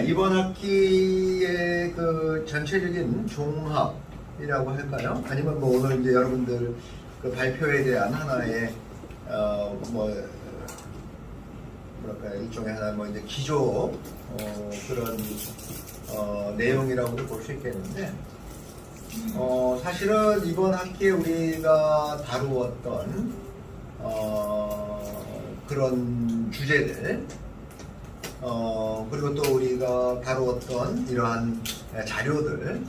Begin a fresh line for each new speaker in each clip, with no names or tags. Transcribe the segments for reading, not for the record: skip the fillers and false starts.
이번 학기의 그 전체적인 종합이라고 할까요? 아니면 뭐 오늘 이제 여러분들 그 발표에 대한 하나의 뭐랄까 일종의 하나 뭐 이제 기조 그런 내용이라고도 볼 수 있겠는데 사실은 이번 학기에 우리가 다루었던 그런 주제들 그리고 또 우리가 다루었던 이러한 자료들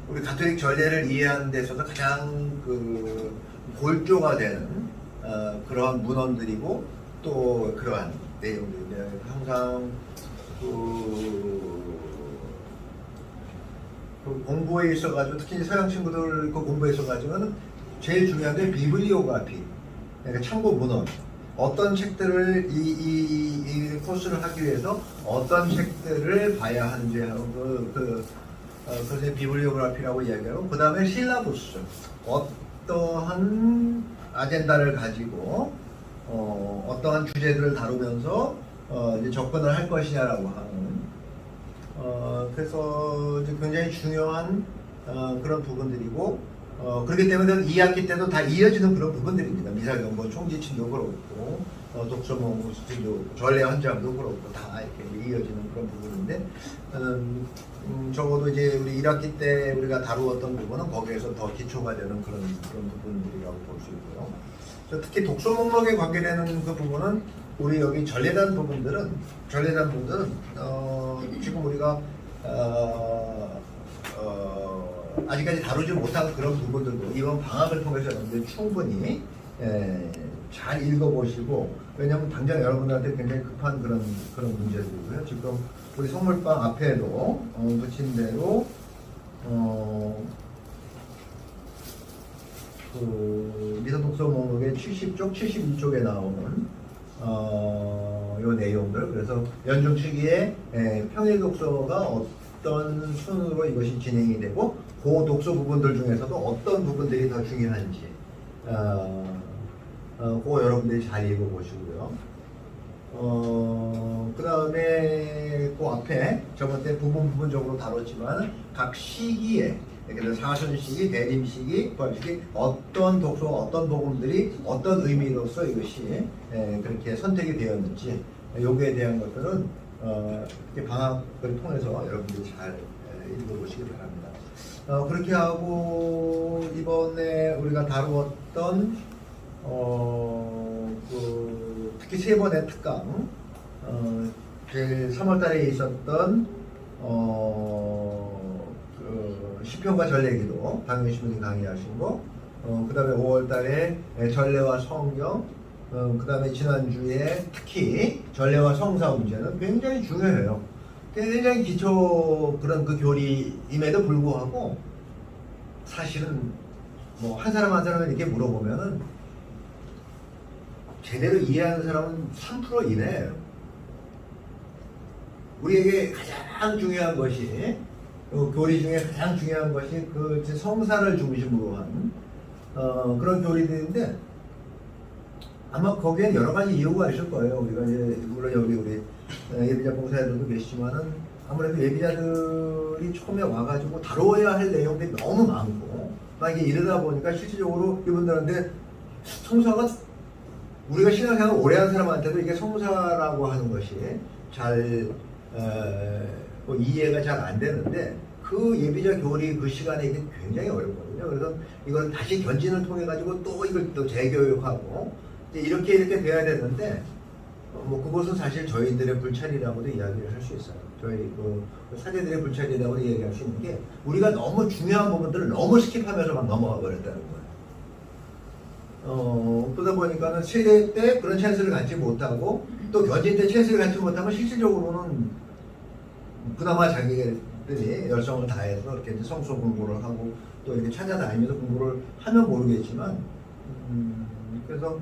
우리 가톨릭 전례를 이해하는 데 있어서 가장 그 골조가 되는 그러한 문헌들이고 또 그러한 내용들인데 항상 그 공부에 있어가지고 특히 서양 친구들 그 공부에 있어가지고는 제일 중요한 게 비블리오그래피, 그러니까 참고 문헌. 어떤 책들을 이 코스를 하기 위해서 어떤 책들을 봐야 하는지 하는 그것을 비블리오그래피라고 이야기하고, 그 다음에 실라부스, 어떠한 아젠다를 가지고 어떠한 주제들을 다루면서 이제 접근을 할 것이냐라고 하는 그래서 이제 굉장히 중요한 그런 부분들이고 그렇기 때문에 2학기 때도 다 이어지는 그런 부분들입니다. 미사경고 총지침도 그렇고 독서몽 수칙도 전례 헌장도 그렇고 다 이렇게 이어지는 그런 부분인데 적어도 이제 우리 1학기 때 우리가 다루었던 부분은 거기에서 더 기초가 되는 그런 부분들이라고 볼 수 있고요. 특히 독서 목록에 관계되는 그 부분은 우리 여기 전례단 부분들은 지금 우리가 아직까지 다루지 못한 그런 부분들도 이번 방학을 통해서 여러분들이 충분히 잘 읽어보시고, 왜냐하면 당장 여러분들한테 굉장히 급한 그런 문제들이고요. 지금 우리 선물방 앞에도 붙인 대로 그 미사독서 목록의 70쪽, 71쪽에 나오는 요 내용들, 그래서 연중 시기에 평일 독서가 어떤 순으로 이것이 진행이 되고 그 독서 부분들 중에서도 어떤 부분들이 더 중요한지 그거 여러분들이 잘 읽어보시고요. 그 다음에 그 앞에 저번 때 부분적으로 다뤘지만 각 시기에, 그래서 사순 시기, 대림 시기, 부활 시기 어떤 독서, 어떤 복음들이 어떤 의미로서 이것이 그렇게 선택이 되었는지 여기에 대한 것들은 방학을 통해서 여러분들이 잘 읽어보시기 바랍니다. 그렇게 하고 이번에 우리가 다루었던 특히 세 번의 특강, 제일 3월달에 있었던 시편과 전례기도 박명신 분이 강의하신 거, 그 다음에 5월달에 전례와 성경, 그 다음에 지난주에 특히 전례와 성사 문제는 굉장히 중요해요. 굉장히 기초 그런 그 교리임에도 불구하고 사실은 뭐 한 사람 한 사람을 이렇게 물어보면은 제대로 이해하는 사람은 3% 이내예요. 우리에게 가장 중요한 것이 교리 중에 가장 중요한 것이 그 성사를 중심으로 한 그런 교리들인데 아마 거기엔 여러 가지 이유가 있을 거예요. 우리가 이제 물론 여기 우리 예비자 봉사자들도 계시지만은 아무래도 예비자들이 처음에 와가지고 다뤄야 할 내용들이 너무 많고 막 이게 이러다 보니까 실질적으로 이분들한테 성사가 우리가 신앙생활 오래 한 사람한테도 이게 성사라고 하는 것이 잘 이해가 잘 안 되는데 그 예비자 교리 그 시간에 이게 굉장히 어렵거든요. 그래서 이걸 다시 견진을 통해 가지고 또 이걸 또 재교육하고 이렇게 돼야 되는데 뭐 그것은 사실 저희들의 불찰이라고도 이야기를 할 수 있어요. 저희 그 사제들의 불찰이라고 이야기할 수 있는 게 우리가 너무 중요한 부분들을 너무 스킵하면서 막 넘어가 버렸다는 거예요. 그러다 보니까는 세대 때 그런 찬스를 갖지 못하고 또 견진 때 찬스를 갖지 못하면 실질적으로는 그나마 자기들이 열성을 다해서 이렇게 성서 공부를 하고 또 이렇게 찾아다니면서 공부를 하면 모르겠지만 그래서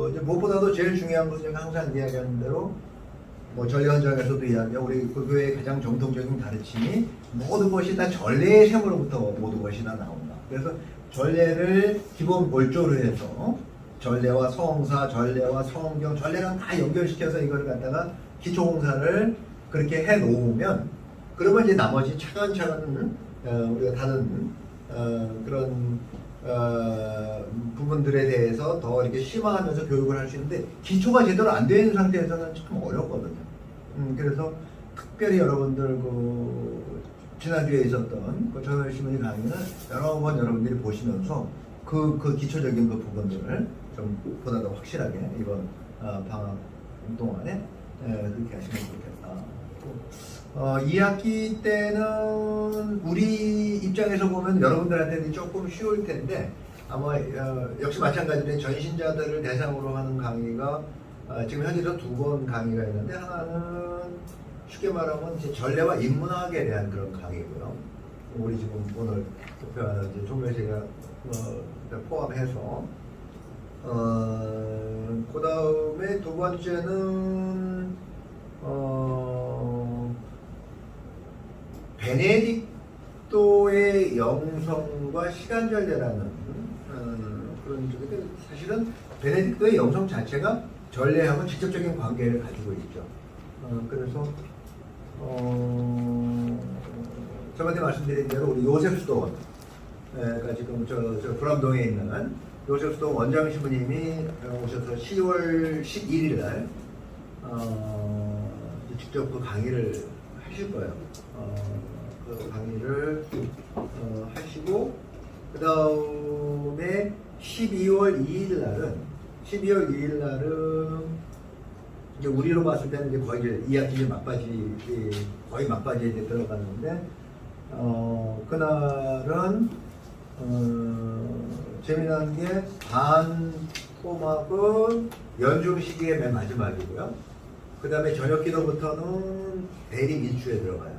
이제 무엇보다도 제일 중요한 것은 항상 이야기하는 대로 뭐 전례 헌장에서도 이야기하고 우리 그 교회의 가장 정통적인 가르침이 모든 것이 다 전례의 셈으로부터 모든 것이 다 나온다. 그래서 전례를 기본 골조로 해서 전례와 성사, 전례와 성경, 전례랑 다 연결시켜서 이걸 갖다가 기초공사를 그렇게 해 놓으면 그러면 이제 나머지 차근차근 우리가 다른 그런 부분들에 대해서 더 이렇게 심화하면서 교육을 할 수 있는데 기초가 제대로 안 되어 있는 상태에서는 참 어렵거든요. 그래서 특별히 여러분들 그 지난주에 있었던 그 정열신문의 강의는 여러 번 여러분들이 보시면서 그 기초적인 그 부분들을 좀 보다 더 확실하게 이번 방학 동안에 그렇게 하시면 좋겠다. 2학기 때는 우리 입장에서 보면 여러분들한테는 조금 쉬울 텐데 아마 역시 마찬가지로 전신자들을 대상으로 하는 강의가 지금 현재도 2번 강의가 있는데 하나는 쉽게 말하면 이제 전례와 인문학에 대한 그런 강의고요. 우리 지금 오늘 투표하는 이제 종묘제가 포함해서 그 다음에 두 번째는 베네딕토의 영성과 시간전례라는 그런 쪽인데 사실은 베네딕토의 영성 자체가 전례하고 직접적인 관계를 가지고 있죠. 그래서 저번에 말씀드린 대로 우리 요셉 수도원 그러니까 지금 저 불암동에 있는 요셉 수도원 원장 신부님이 오셔서 10월 11일 날 직접 그 강의를 하실 거예요. 그 강의를 하시고 그 다음에 12월 2일 날은 이제 우리로 봤을 때는 이제 거의 이제 2학기 거의 막바지에 이제 들어갔는데 그날은 재미난 게 반토막은 연중 시기의 맨 마지막이고요. 그 다음에 저녁 기도부터는 대립 일주에 들어가요.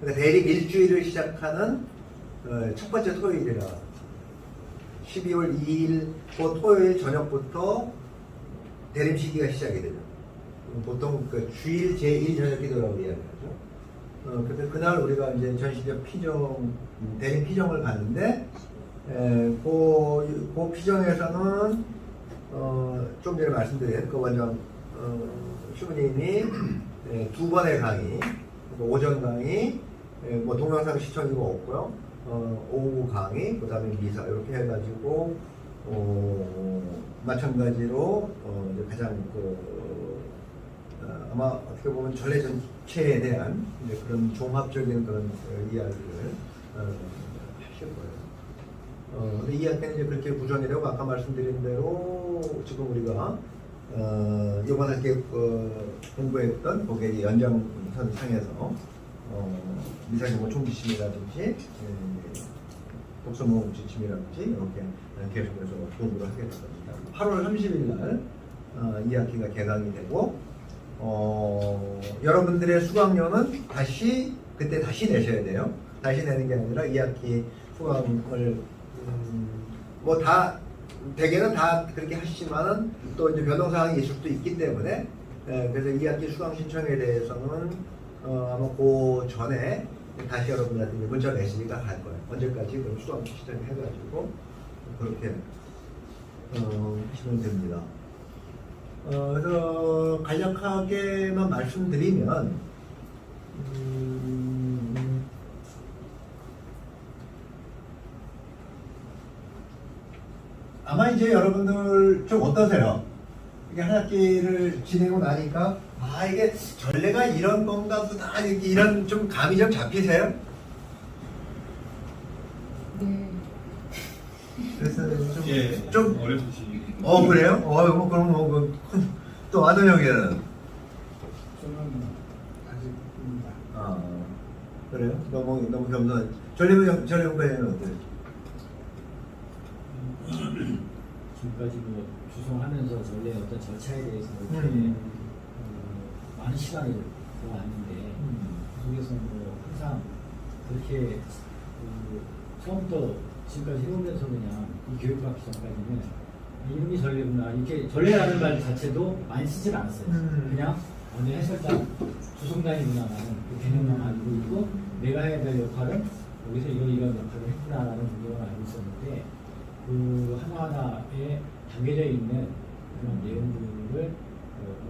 그러니까 대립 일주일을 시작하는 첫 번째 토요일이라 12월 2일 그 토요일 저녁부터 대립 시기가 시작이 되죠. 보통 그 주일 제1 저녁 기도라고 이야기하죠. 근데 그날 우리가 이제 전시적 피정, 대립 피정을 갔는데 그 피정에서는 좀 전에 말씀드린 그 원장 신부님이 2번의 강의, 오전 강의, 뭐 동영상 시청 이거 없고요. 오후 강의, 그 다음에 미사 이렇게 해가지고 마찬가지로 이제 가장 아마 어떻게 보면 전례 전체에 대한 이제 그런 종합적인 그런 이야기를 하실 거예요. 근데 이 학기는 이제 그렇게 구성이라고 아까 말씀드린 대로 지금 우리가 이번 학기에 공부했던 거기에 연장선상에서 미사경고 총지침이라든지 독서모음 지침이라든지 이렇게 계속해서 공부를 하게 됩니다. 8월 30일 날 2학기가 개강이 되고 여러분들의 수강료는 그때 다시 내셔야 돼요. 다시 내는 게 아니라 2학기 수강을 뭐 다 대개는 다 그렇게 하시지만은 또 이제 변동 사항이 있을 수도 있기 때문에 그래서 2학기 수강 신청에 대해서는 아마 그 전에 다시 여러분한테 문자 메시지가 갈 거예요. 언제까지 그럼 수강 신청해가지고 그렇게 하시면 됩니다. 그래서 간략하게만 말씀드리면 아마 이제 여러분들 좀 어떠세요? 이게 한 학기를 지내고 나니까 이게 전례가 이런 건가 보다 이런 좀 감이 좀 잡히세요?
네.
그래서
예,
좀
어렵지.
그래요? 그럼 또 아는 형이는
저는 아직입니다.
그래요? 너무 겸손. 전례공부에는 어때요?
지금까지 뭐 주송하면서 전례 어떤 절차에 대해서 이렇게 많은 시간을 보았는데 그 속에서 뭐 항상 그렇게 처음부터 지금까지 해오면서 그냥 이 교육받기 전까지는 이름이 전례구나 이렇게 전례라는 말 자체도 많이 쓰질 않았어요. 그냥 어느 해설장 주송단이구나라는 그 개념만 알고 있고 내가 해야 될 역할은 여기서 이런 역할을 했구나라는 개념을 알고 있었는데 그 하나하나의 담겨져 있는 그런 내용들을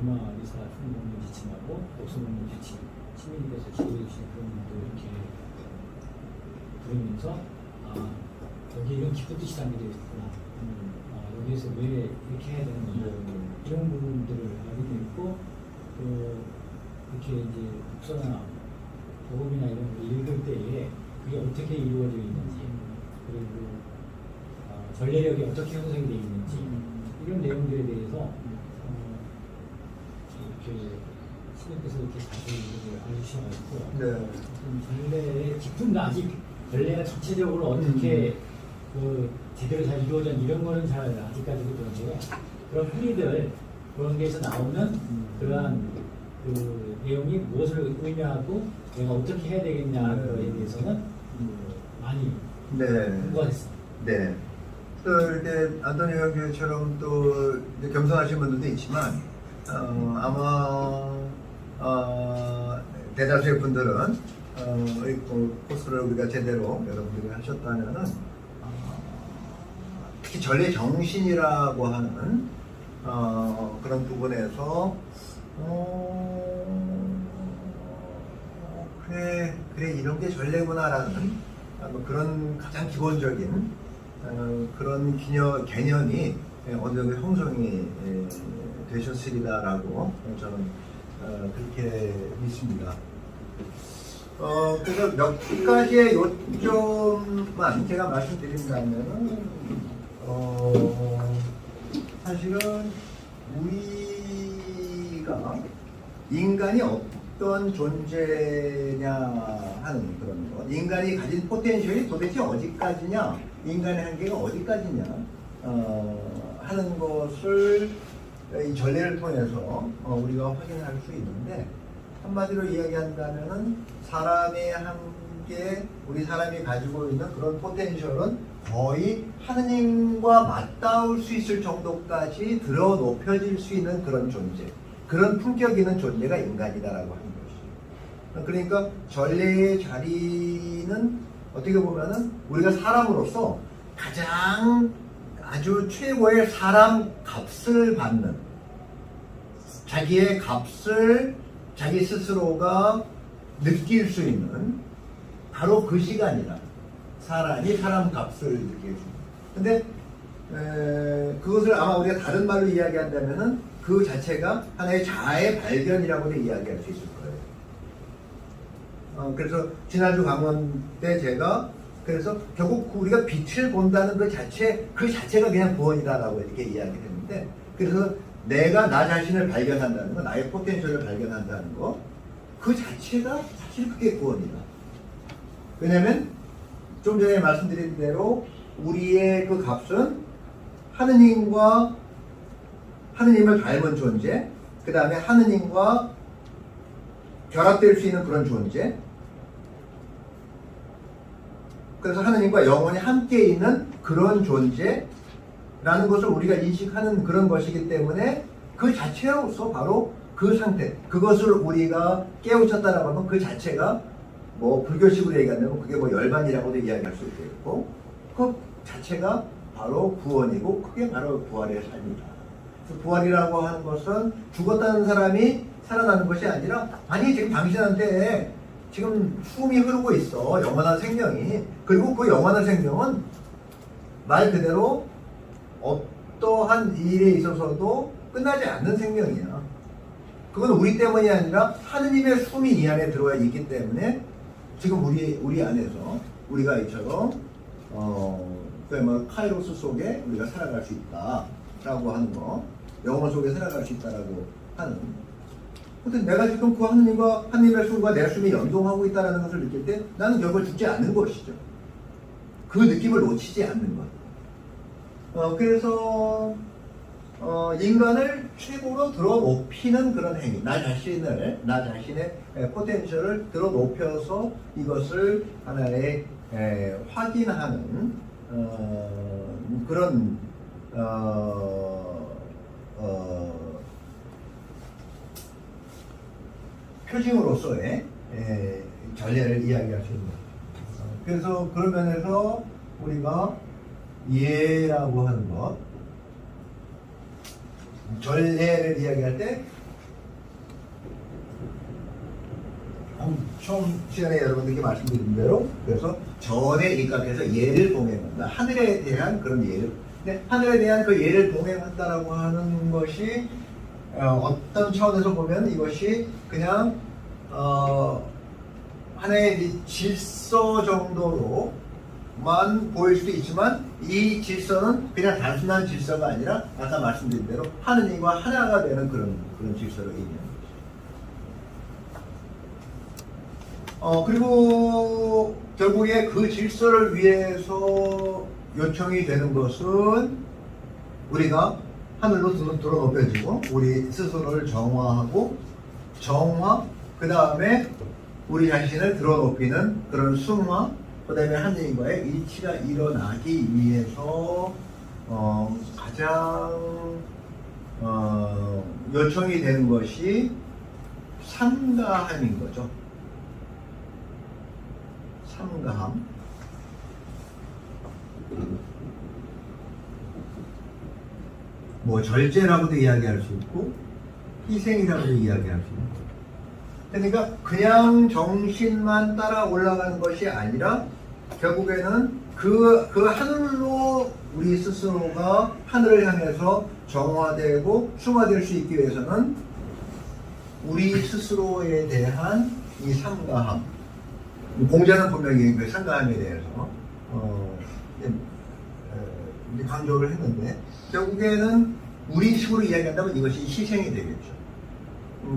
음악에서 풍경을 지침하고 독서문을 지침, 시민께서 지도해 주신 그런 분들 이렇게 들으면서 여기 이런 깊은 뜻이 담겨져 있구나. 여기에서 왜 이렇게 해야 되는 거냐. 이런 부분들을 알게 됐고 또 이렇게 이제 독서나 복음이나 이런 걸 읽을 때에 그게 어떻게 이루어져 있는지 그리고 전례력이 어떻게 형성이 되어 있는지 이런 내용들에 대해서 이렇게 신님께서 이렇게 자세히 알려주셔가지고
네.
전례의 깊은 아직 전례가 전체적으로 어떻게 제대로 잘 이루어진 이런 거는 잘 아직까지도 그런데요. 그런 흔히들 그런 게에서 나오는 그러한 그 내용이 무엇을 의미하고 내가 어떻게 해야 되겠냐에 대해서는 많이 공부가 됐습니다.
네. 또 이렇게 안토니오 교수처럼 또 이제 겸손하신 분들도 있지만 아마 대다수의 분들은 이 코스를 우리가 제대로 여러분들이 하셨다면은 특히 전례 정신이라고 하는 그런 부분에서 그래 이런 게 전례구나라는 그런 가장 기본적인 그런 개념이 어느 정도 형성이 되셨으리다라고 저는 그렇게 믿습니다. 그래서 몇 가지의 요점만 제가 말씀드린다면 사실은 우리가 인간이 어떤 존재냐 하는 그런 것, 인간이 가진 포텐셜이 도대체 어디까지냐, 인간의 한계가 어디까지냐 하는 것을 이 전례를 통해서 우리가 확인할 수 있는데, 한마디로 이야기한다면은 사람의 한계, 우리 사람이 가지고 있는 그런 포텐셜은 거의 하느님과 맞닿을 수 있을 정도까지 들어 높여질 수 있는 그런 존재, 그런 품격 있는 존재가 인간이다라고 하는 것이죠. 그러니까 전례의 자리는 어떻게 보면은 우리가 사람으로서 가장 아주 최고의 사람 값을 받는, 자기의 값을 자기 스스로가 느낄 수 있는 바로 그 시간이다. 사람이 사람 값을 느끼게 해줍니다. 근데 그것을 아마 우리가 다른 말로 이야기한다면은 그 자체가 하나의 자아의 발견이라고도 이야기할 수 있을 거예요. 그래서 지난주 강원 때 제가 그래서 결국 우리가 빛을 본다는 그 자체가 그냥 구원이다라고 이렇게 이야기를 했는데, 그래서 내가 나 자신을 발견한다는 거, 나의 포텐셜을 발견한다는 거, 그 자체가 사실 그게 구원이다. 왜냐면 좀 전에 말씀드린 대로 우리의 그 값은 하느님을 닮은 존재, 그 다음에 하느님과 결합될 수 있는 그런 존재, 그래서 하느님과 영원히 함께 있는 그런 존재라는 것을 우리가 인식하는 그런 것이기 때문에 그 자체로서 바로 그 상태, 그것을 우리가 깨우쳤다라고 하면 그 자체가 뭐 불교식으로 얘기한다면 그게 뭐 열반이라고도 이야기할 수 있겠고, 그 자체가 바로 구원이고 그게 바로 부활의 삶이다. 부활이라고 하는 것은 죽었다는 사람이 살아나는 것이 아니라, 아니 지금 당신한테 지금 숨이 흐르고 있어, 영원한 생명이. 그리고 그 영원한 생명은 말 그대로 어떠한 일에 있어서도 끝나지 않는 생명이야. 그건 우리 때문이 아니라 하느님의 숨이 이 안에 들어와 있기 때문에 지금 우리 안에서 우리가 이처럼 카이로스 속에 우리가 살아갈 수 있다라고 하는 거, 영혼 속에 살아갈 수 있다라고 하는. 근데 내가 지금 그 하느님의 숨과 내 숨이 연동하고 있다는 것을 느낄 때 나는 결국 죽지 않는 것이죠. 그 느낌을 놓치지 않는 것. 그래서 인간을 최고로 들어 높이는 그런 행위, 나 자신의 포텐셜을 들어 높여서 이것을 하나의 확인하는 그런 표징으로서의 전례를 이야기할 수 있는 거죠. 그래서 그런 면에서 우리가 예라고 하는 것, 전례를 이야기할 때 처음 시간에 여러분들께 말씀드린 대로 그래서 전에 입각해서 예를 봉행한다. 하늘에 대한 그런 예를. 근데 하늘에 대한 그 예를 봉행한다라고 하는 것이 어떤 차원에서 보면 이것이 그냥 하나의 질서 정도로만 보일 수도 있지만 이 질서는 그냥 단순한 질서가 아니라 아까 말씀드린 대로 하느님과 하나가 되는 그런 질서를 의미합니다. 그리고 결국에 그 질서를 위해서 요청이 되는 것은 우리가 하늘로 들어 높여지고 우리 스스로를 정화하고 정화, 그 다음에 우리 자신을 들어 높이는 그런 승화, 그 다음에 하느님과의 일치가 일어나기 위해서 가장 요청이 되는 것이 삼가함인 거죠. 삼가함. 뭐 절제라고도 이야기할 수 있고 희생이라고도 이야기할 수 있고, 그러니까 그냥 정신만 따라 올라가는 것이 아니라 결국에는 그 하늘로 우리 스스로가 하늘을 향해서 정화되고 승화될 수 있기 위해서는 우리 스스로에 대한 이 삼가함, 공자는 분명히 그 삼가함에 대해서 강조를 했는데 결국에는 우리 식으로 이야기한다면 이것이 희생이 되겠죠.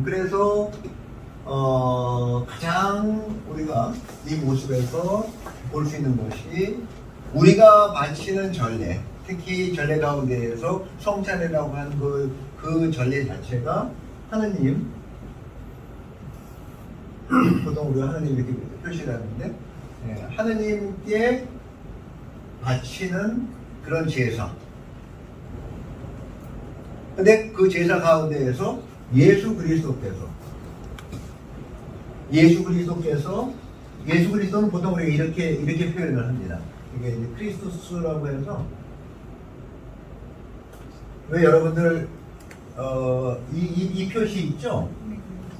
그래서 가장 우리가 이 모습에서 볼 수 있는 것이 우리가 바치는 전례, 특히 전례 가운데에서 성찬이라고 하는 그 전례 자체가 하느님, 보통 우리가 하느님 이렇게 표시를 하는데 하느님께 바치는 그런 제사. 근데 그 제사 가운데에서 예수 그리스도는 보통 우리가 이렇게 표현을 합니다. 이게 이제 크리스토스라고 해서, 왜 여러분들 이 표시 있죠?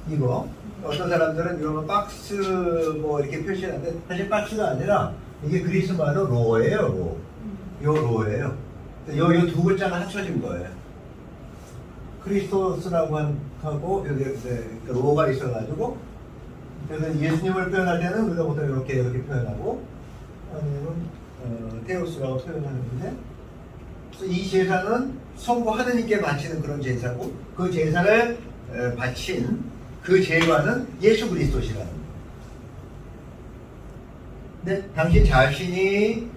이거 어떤 사람들은 이런 박스 뭐 이렇게 표시하는데 사실 박스가 아니라 이게 그리스 말로 로예요. 로예요. 요 두 글자가 합쳐진 거예요. 크리스토스라고 하고 여기 로가 있어가지고, 그래서 예수님을 표현할 때는 우리가 보통 이렇게 표현하고, 아니면 테오스라고 표현하는데, 그래서 이 제사는 성부 하느님께 바치는 그런 제사고, 그 제사를 바친 그 제관은 예수 그리스도시라는 거예요. 근데 당신 자신이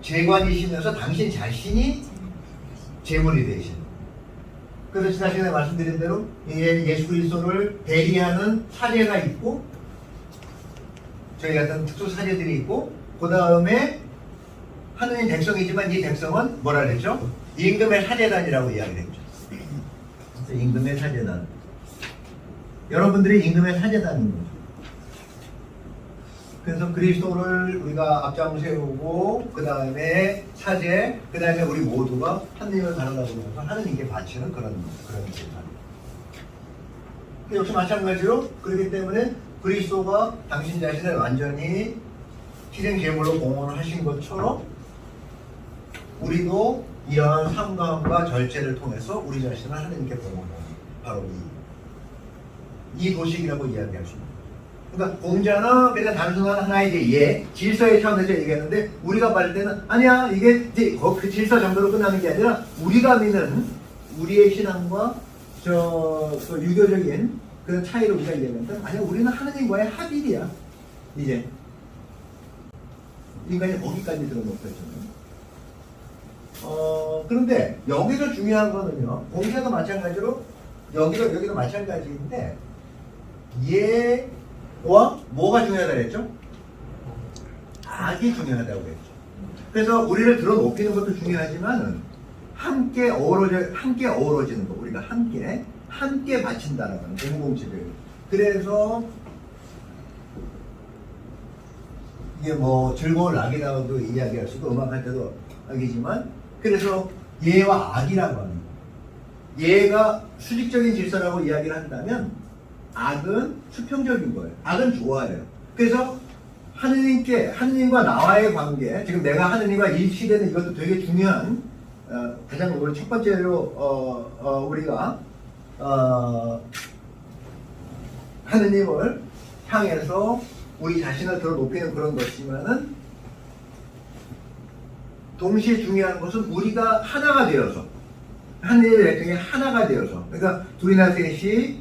제관이시면서 당신 자신이 제물이 되신. 그래서 지난 시간에 말씀드린 대로 예수 그리스도를 대리하는 사제가 있고, 저희 같은 특수 사제들이 있고, 그 다음에 하느님 백성이지만 이 백성은 뭐라 그랬죠? 임금의 사제단이라고 이야기했죠. 임금의 사제단. 여러분들이 임금의 사제단인 거죠. 그래서 그리스도를 우리가 앞장 세우고, 그 다음에 사제, 그 다음에 우리 모두가 하느님을 바라보면서 하느님께 바치는 그런 제사. 역시 마찬가지로 그렇기 때문에 그리스도가 당신 자신을 완전히 희생 제물로 봉헌하신 것처럼 우리도 이러한 삼가함과 절제를 통해서 우리 자신을 하느님께 봉헌하는, 바로 이 도식이라고 이야기할 수 있습니다. 그러니까 공자는 그냥 단순한 하나의 질서의 차원에서 얘기했는데, 우리가 받을 때는 아니야, 이게 이제 그 질서 정도로 끝나는 게 아니라 우리가 믿는 우리의 신앙과 그 유교적인 그런 차이를 우리가 이야기하는데, 아니야, 우리는 하느님과의 합일이야. 이제 인간이 거기까지 들어놓겠잖아요. 그런데 여기서 중요한 거는요, 공자도 마찬가지로 여기도 마찬가지인데, 얘와 뭐가 중요하다고 했죠? 악이 중요하다고 했죠. 그래서 우리를 들어 높이는 것도 중요하지만 함께 어우러지는 거, 우리가 함께 바친다라는 공공체들. 그래서 이게 뭐 즐거운 락이라고도 이야기할 수도, 음악할 때도 악이지만, 그래서 예와 악이라고 하는 거예요. 예가 수직적인 질서라고 이야기를 한다면 악은 수평적인 거예요. 악은 좋아해요. 그래서 하느님과 나와의 관계, 지금 내가 하느님과 일치되는 이것도 되게 중요한 가장 오늘 첫 번째로 우리가 하느님을 향해서 우리 자신을 더 높이는 그런 것이지만은 동시에 중요한 것은 우리가 하나가 되어서 하느님의 백성이 하나가 되어서 그러니까 둘이나 셋이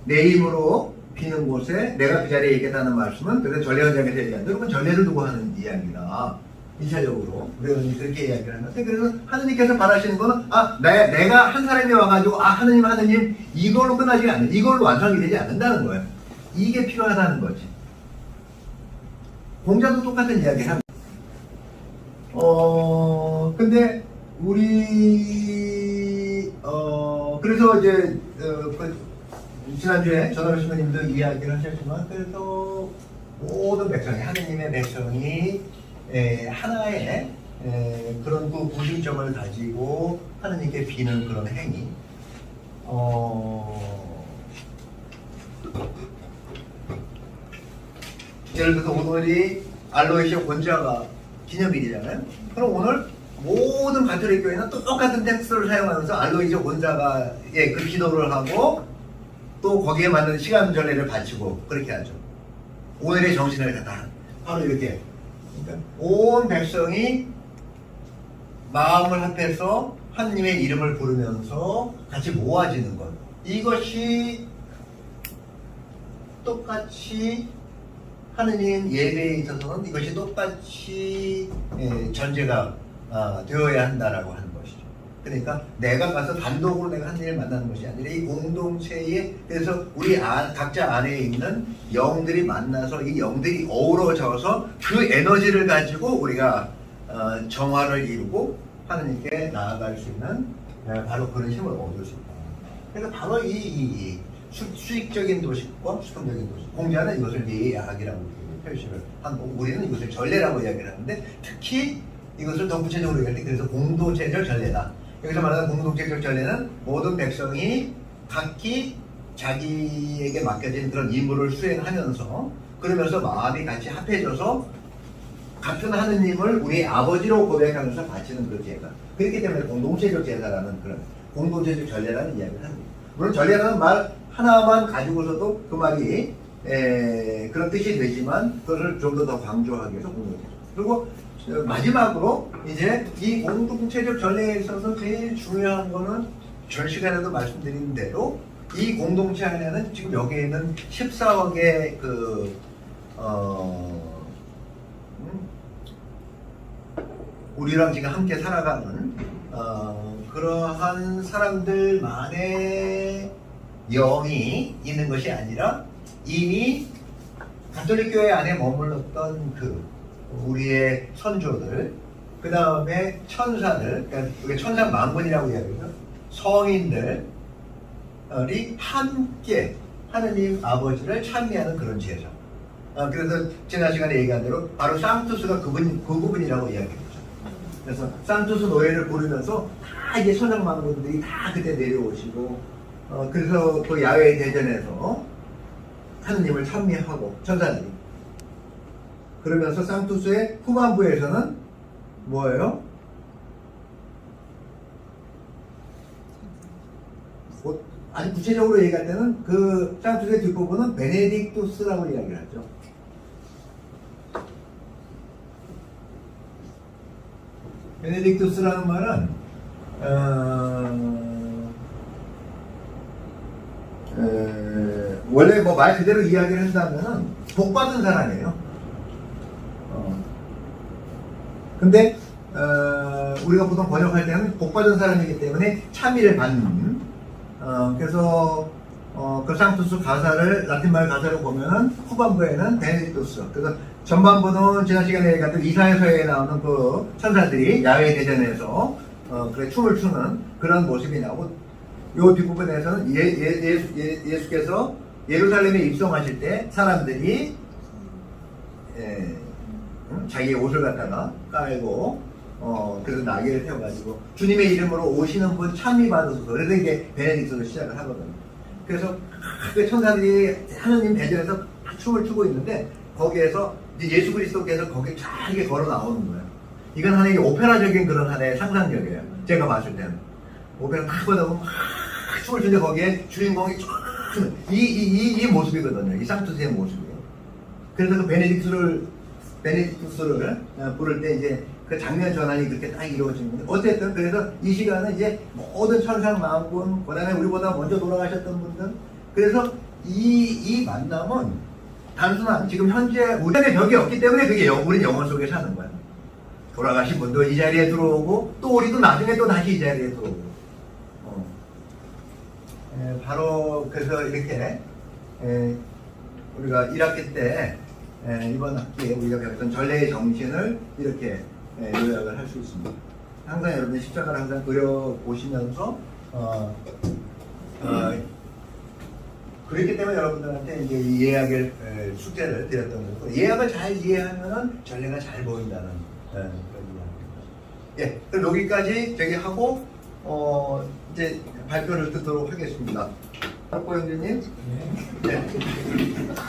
내 힘으로 비는 곳에 내가 그 자리에 있겠다는 말씀은 그래서 전례 현장에서 얘기하는데 그건 전례를 두고 하는 이야기다. 1차적으로 우리가 그렇게 이야기를 하는데 그래서 하느님께서 바라시는 거는 내가 한 사람이 와가지고 하느님 이걸로 끝나지 않는 이걸로 완성이 되지 않는다는 거예요. 이게 필요하다는 거지. 공자도 똑같은 이야기를 합니다. 근데 그래서 이제 지난주에 전하루 신부님도 이야기를 하셨지만 그래서 모든 백성이 하느님의 백성이 하나의 그런 그 구심점을 가지고 하느님께 비는 그런 행위 예를 들어서 오늘이 알로에시아 원자가 기념일이잖아요. 그럼 오늘 모든 가톨릭 교회는 또 똑같은 텍스트를 사용하면서 알로에시아 원자가의 그 기도를 하고 또 거기에 맞는 시간 전례를 바치고 그렇게 하죠. 오늘의 정신을 갖다 바로 이렇게 그러니까 온 백성이 마음을 합해서 하느님의 이름을 부르면서 같이 모아지는 것 이것이 똑같이 하느님 예배에 있어서는 이것이 똑같이 전제가 되어야 한다라고 하는 것이죠. 그러니까 내가 가서 단독으로 내가 하느님을 만나는 것이 아니라 이 공동체에 그래서 우리 각자 안에 있는 영들이 만나서 이 영들이 어우러져서 그 에너지를 가지고 우리가 정화를 이루고 하느님께 나아갈 수 있는 바로 그런 힘을 얻을 수 있다. 그러니까 바로 이 수직적인 도식과 수평적인 도식. 공자는 이것을 예악이라고 표시를 하고 우리는 이것을 전례라고 이야기를 하는데 특히 이것을 더 구체적으로 얘기할 때 그래서 공동체적 전례다. 여기서 말하는 공동체적 전례는 모든 백성이 각기 자기에게 맡겨진 그런 임무를 수행하면서 그러면서 마음이 같이 합해져서 같은 하느님을 우리의 아버지로 고백하면서 바치는 그 제사. 그렇기 때문에 공동체적 제사라는 그런 공동체적 전례라는 이야기를 합니다. 물론 전례라는 말 하나만 가지고서도 그 말이 그런 뜻이 되지만 그것을 좀 더 강조하기 위해서 공동체적. 그리고 마지막으로 이제 이 공동체적 전례에 있어서 제일 중요한 거는 전 시간에도 말씀드린 대로 이 공동체 안에는 지금 여기에 있는 14억의 우리랑 지금 함께 살아가는 그러한 사람들만의 영이 있는 것이 아니라 이미 가톨릭 교회 안에 머물렀던 우리의 선조들, 그 다음에 천사들, 그러니까 우리 천사 만군이라고 이야기하죠. 성인들이 함께 하느님 아버지를 찬미하는 그런 제사. 그래서 지난 시간에 얘기한 대로 바로 상투스가 그 부분이라고 이야기했죠. 그래서 상투스 노예를 부르면서 다 이제 천상 만군들이 다 그때 내려오시고, 그래서 그 야외 대전에서 하느님을 찬미하고 천사들이. 그러면서 상투스의 후반부에서는 뭐예요? 아주 구체적으로 얘기할 때는 그 상투스의 뒷부분은 베네딕투스라고 이야기를 하죠. 베네딕투스라는 말은 원래 뭐 말 그대로 이야기를 한다면은 복 받은 사람이에요. 근데 우리가 보통 번역할 때는 복 받은 사람이기 때문에 참미를 받는 그래서 그 상투스 가사를 라틴말 가사를 보면은 후반부에는 베네딕투스 그래서 전반부는 지난 시간에 얘기했던 이사야서에 나오는 그 천사들이 야외 대전에서 그래 춤을 추는 그런 모습이 나오고 요 뒷부분에서는 예수께서 예루살렘에 입성하실 때 사람들이 자기의 옷을 갖다가 깔고 그래서 나귀를 태워가지고 주님의 이름으로 오시는 분 참미 받으소서. 그래서 이게 베네딕트로 시작을 하거든요. 그래서 그 천사들이 하느님 대전에서 춤을 추고 있는데 거기에서 이제 예수 그리스도께서 거기에 쫙 이렇게 걸어 나오는 거예요. 이건 하나의 오페라적인 그런 하나의 상상력이에요. 제가 봤을 때는 오페라 딱 보다 보면 막 춤을 추는데 거기에 주인공이 쫙 추는 이 모습이거든요. 이 상투스의 모습이에요. 그래서 그 베네딕투스를 부를 때 이제 그 장면 전환이 그렇게 딱 이루어지는 건데 어쨌든 그래서 이 시간은 이제 모든 천상 만군 그다음에 우리보다 먼저 돌아가셨던 분들 그래서 이 만남은 단순한 지금 현재 우리의 벽이 없기 때문에 그게 우리 영혼 속에 사는 거야. 돌아가신 분도 이 자리에 들어오고 또 우리도 나중에 또 다시 이 자리에 들어오고 바로 그래서 이렇게 우리가 1학기 때 이번 학기에 우리가 배웠던 전례의 정신을 이렇게 요약을 할 수 있습니다. 항상 여러분이 십자가를 항상 그려보시면서 그렇기 때문에 여러분들한테 이제 이 예약을 숙제를 드렸던 거고 예약을 잘 이해하면은 전례가 잘 보인다는 그런 이야기입니다. 예, 그럼 여기까지 저기 하고 이제 발표를 듣도록 하겠습니다. 박보 형제님.
네.
네.